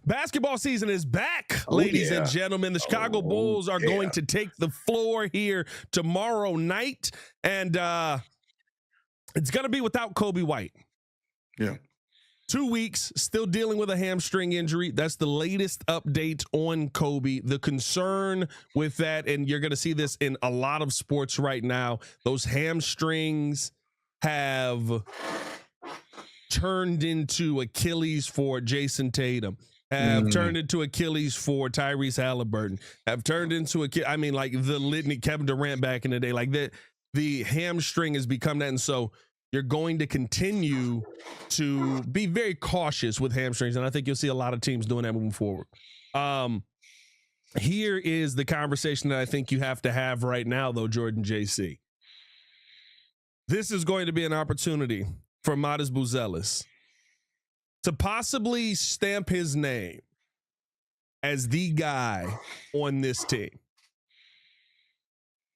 Basketball season is back, ladies and gentlemen. The Chicago Bulls are going to take the floor here tomorrow night, and it's going to be without Coby White. Yeah. 2 weeks, still dealing with a hamstring injury. That's the latest update on Coby. The concern with that, and you're going to see this in a lot of sports right now, those hamstrings have turned into Achilles for Jason Tatum, have turned into Achilles for Tyrese Halliburton, have turned into like the litany, Kevin Durant back in the day, like the hamstring has become that. And so you're going to continue to be very cautious with hamstrings. And I think you'll see a lot of teams doing that moving forward. Here is the conversation that I think you have to have right now, though, Jordan JC. This is going to be an opportunity for Matas Buzelis to possibly stamp his name as the guy on this team.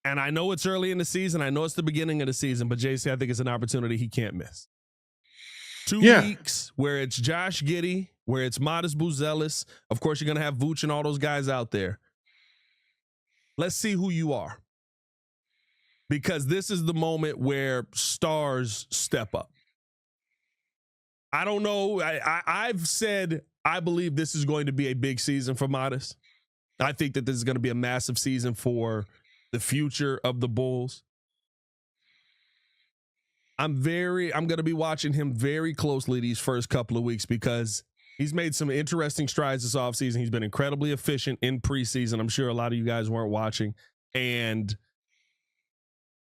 And I know it's early in the season. I know it's the beginning of the season, but JC, I think it's an opportunity he can't miss. 2 weeks where it's Josh Giddey, where it's Matas Buzelis. Of course, you're going to have Vooch and all those guys out there. Let's see who you are. Because this is the moment where stars step up. I don't know. I've said I believe this is going to be a big season for Matas. I think that this is going to be a massive season for the future of the Bulls. I'm going to be watching him very closely these first couple of weeks because he's made some interesting strides this offseason. He's been incredibly efficient in preseason. I'm sure a lot of you guys weren't watching. And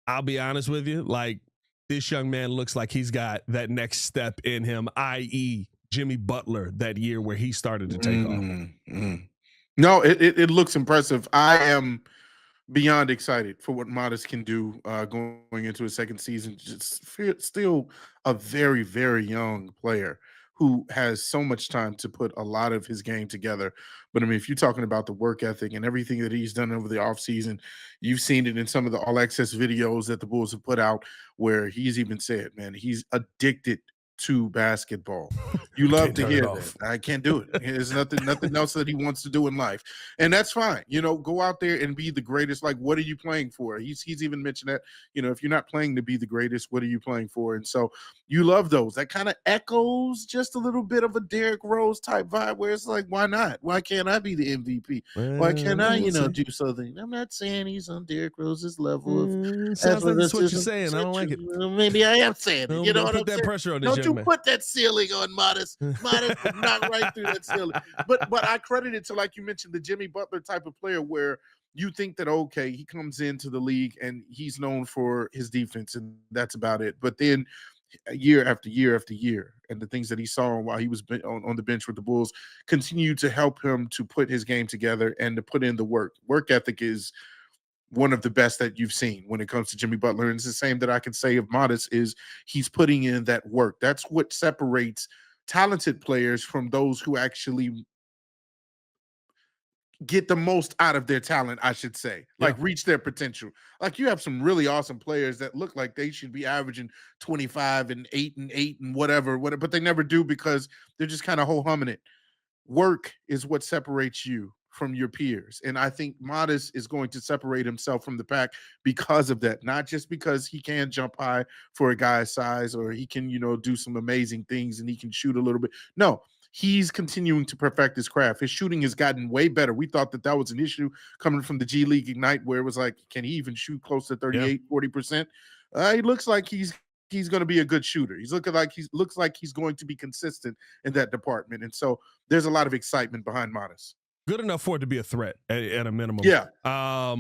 I'll be honest with you, like, this young man looks like he's got that next step in him, i.e. Jimmy Butler that year where he started to take off. No, it looks impressive. I am beyond excited for what Matas can do going into his second season. Just still a very, very young player who has so much time to put a lot of his game together. But I mean, if you're talking about the work ethic and everything that he's done over the offseason, you've seen it in some of the All Access videos that the Bulls have put out where he's even said, man, he's addicted to basketball. You love to hear that. I can't do it. There's nothing else that he wants to do in life. And that's fine. You know, go out there and be the greatest. Like, what are you playing for? He's even mentioned that, you know, if you're not playing to be the greatest, what are you playing for? And so you love those. That kind of echoes just a little bit of a Derrick Rose type vibe where it's like, why not? Why can't I be the MVP? Why can't I, do something? I'm not saying he's on Derrick Rose's level of sounds like that's what you're saying. I don't like it. Maybe I am saying it. You know what I'm saying? Pressure on this Don't you put that ceiling on Matas. Matas is not right through that ceiling. But I credit it to, like you mentioned, the Jimmy Butler type of player where you think that, okay, he comes into the league and he's known for his defense and that's about it. But then year after year after year, and the things that he saw while he was on the bench with the Bulls continue to help him to put his game together and to put in the work. Work ethic is one of the best that you've seen when it comes to Jimmy Butler. And it's the same that I can say of Matas is he's putting in that work. That's what separates talented players from those who actually get the most out of their talent, I should say, like reach their potential. Like you have some really awesome players that look like they should be averaging 25 and 8 and 8 and whatever, but they never do because they're just kind of ho-humming it. Work is what separates you from your peers. And I think Matas is going to separate himself from the pack because of that, not just because he can jump high for a guy's size or he can, do some amazing things and he can shoot a little bit. No, he's continuing to perfect his craft. His shooting has gotten way better. We thought that was an issue coming from the G League Ignite where it was like, can he even shoot close to 38, 40%? He looks like he's going to be a good shooter. He looks like he's going to be consistent in that department. And so there's a lot of excitement behind Matas. Good enough for it to be a threat at a minimum. Yeah. I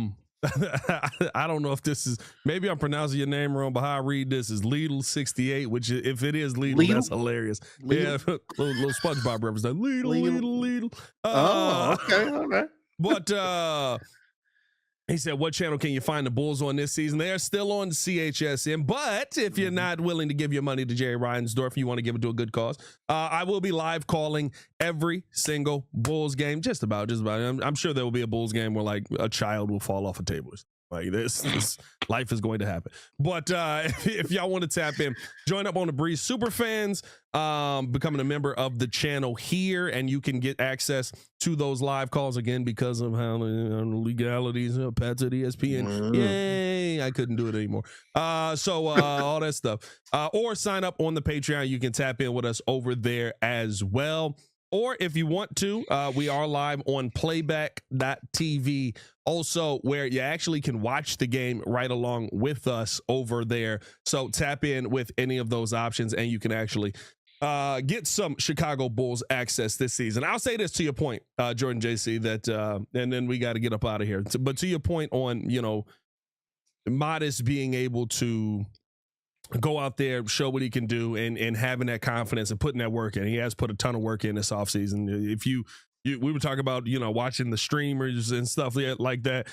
don't know if this is, maybe I'm pronouncing your name wrong, but how I read this is Lidl68, which if it is Lidl, that's hilarious. Lidl? Yeah, little SpongeBob reference. Lidl. Okay, all right. But he said, what channel can you find the Bulls on this season? They are still on CHSN, but if you're not willing to give your money to Jerry Reinsdorf, you want to give it to a good cause, I will be live calling every single Bulls game, just about. I'm sure there will be a Bulls game where like a child will fall off a table. Like this life is going to happen. But if y'all want to tap in, join up on the Breeze Super Fans, becoming a member of the channel here, and you can get access to those live calls again because of how legalities, Pat's at ESPN. Yay, I couldn't do it anymore. So all that stuff. Or sign up on the Patreon. You can tap in with us over there as well. Or if you want to, we are live on playback.tv also, where you actually can watch the game right along with us over there. So tap in with any of those options and you can actually get some Chicago Bulls access this season. I'll say this to your point, Jordan JC, that and then we got to get up out of here. But to your point on, you know, Matas being able to go out there, show what he can do, and having that confidence and putting that work in. He has put a ton of work in this offseason. If we were talking about, you know, watching the streamers and stuff like that.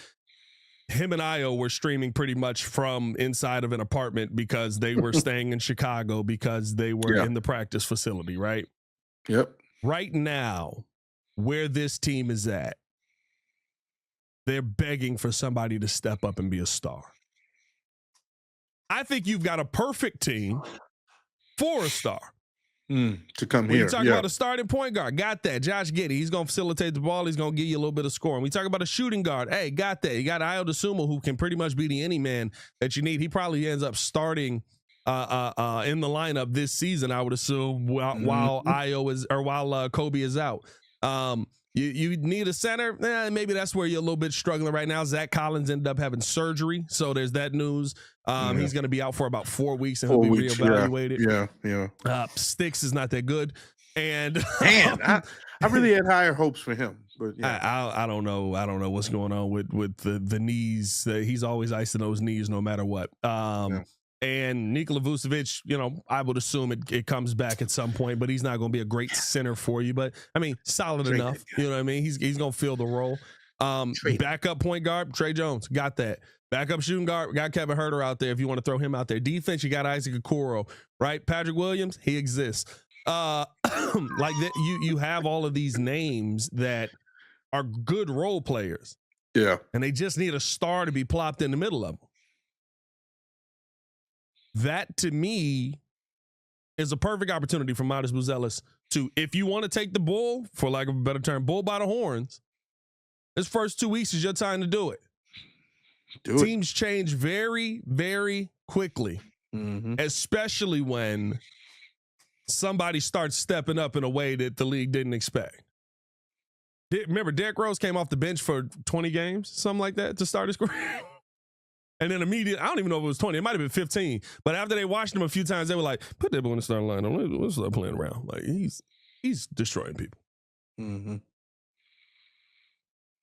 Him and Io were streaming pretty much from inside of an apartment because they were staying in Chicago because they were in the practice facility, right? Yep. Right now, where this team is at, they're begging for somebody to step up and be a star. I think you've got a perfect team for a star. To come when here. You talk about a starting point guard, got that. Josh Giddey, he's going to facilitate the ball. He's going to give you a little bit of scoring. We talk about a shooting guard. Hey, got that. You got Io DeSumo, who can pretty much be the any man that you need. He probably ends up starting in the lineup this season, I would assume, while Coby is out. You need a center. Maybe that's where you're a little bit struggling right now. Zach Collins ended up having surgery, so there's that news. He's going to be out for about 4 weeks and he'll be reevaluated. Yeah. Sticks is not that good. And man, I really had higher hopes for him. But I don't know. I don't know what's going on with the knees. He's always icing those knees no matter what. And Nikola Vucevic, you know, I would assume it comes back at some point, but he's not going to be a great center for you. But, I mean, solid enough. You know what I mean? He's going to fill the role. Backup point guard, Trey Jones, got that. Backup shooting guard, got Kevin Huerter out there if you want to throw him out there. Defense, you got Isaac Okoro, right? Patrick Williams, he exists. Like that, you have all of these names that are good role players. Yeah. And they just need a star to be plopped in the middle of them. That, to me, is a perfect opportunity for Matas Buzelis to, if you want to take the bull, for lack of a better term, bull by the horns, this first 2 weeks is your time to do it. Teams change very, very quickly, especially when somebody starts stepping up in a way that the league didn't expect. Remember, Derrick Rose came off the bench for 20 games, something like that, to start his career. And then immediately, I don't even know if it was 20. It might have been 15. But after they watched him a few times, they were like, put that boy in the starting lineup. Let's start playing around. Like, he's destroying people.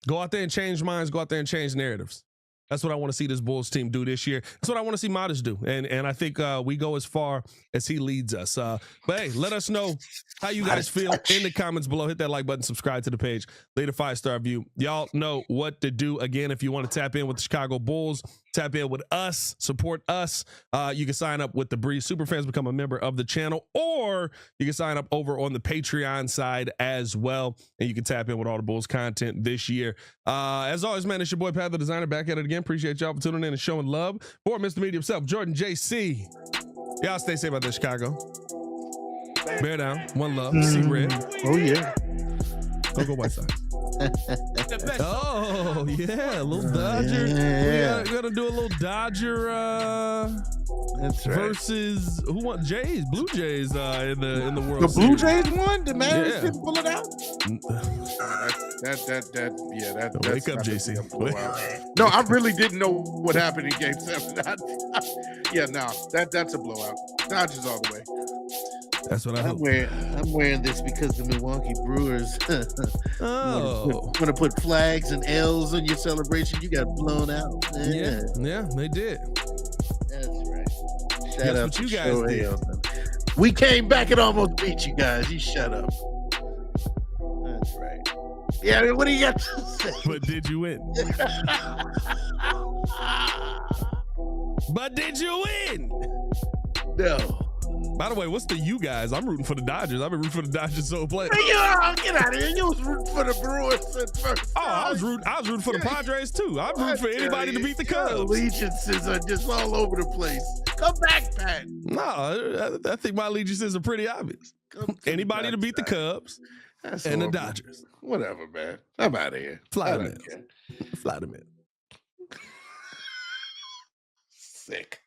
Go out there and change minds. Go out there and change narratives. That's what I want to see this Bulls team do this year. That's what I want to see Matas do. And I think we go as far as he leads us. But hey, let us know how you guys feel in the comments below. Hit that like button, subscribe to the page, leave a 5-star review. Y'all know what to do. Again, if you want to tap in with the Chicago Bulls, tap in with us, support us. You can sign up with the Breeze Superfans, become a member of the channel, or you can sign up over on the Patreon side as well. And you can tap in with all the Bulls content this year. As always, man, it's your boy Pat the Designer back at it again. Appreciate y'all for tuning in and showing love. For Mr. Media himself, Jordan JC. Y'all stay safe out there, Chicago. Bear down. One love. See red. Oh, yeah. Go White Sox. Oh, yeah. A little Dodger. Yeah. We gotta do a little Dodger That's right. versus who won? Blue Jays in the World The Blue Series. Jays won? The Mariners Yeah. didn't pull it out? Wake up, JC. No, I really didn't know what happened in Game 7. That's a blowout. Dodgers all the way. That's what I hope. I'm wearing this because the Milwaukee Brewers Oh. want to put flags and L's on your celebration. You got blown out. Yeah, they did. That's right. Shout That's out what to you guys Shohei did. Ohtani. We came back and almost beat you guys. You shut up. That's right. Yeah, what do you got to say? But did you win? But did you win? No. By the way, what's the you guys? I'm rooting for the Dodgers. I've been rooting for the Dodgers so play. Hey, get out of here. You was rooting for the Brewers at first. Oh, I was rooting for the Padres too. I'm rooting for anybody to beat the Cubs. Your allegiances are just all over the place. Come back, Pat. No, I think my allegiances are pretty obvious. Anybody to beat the Cubs and the Dodgers. Whatever, man. I'm out of here. Fly them in. Sick.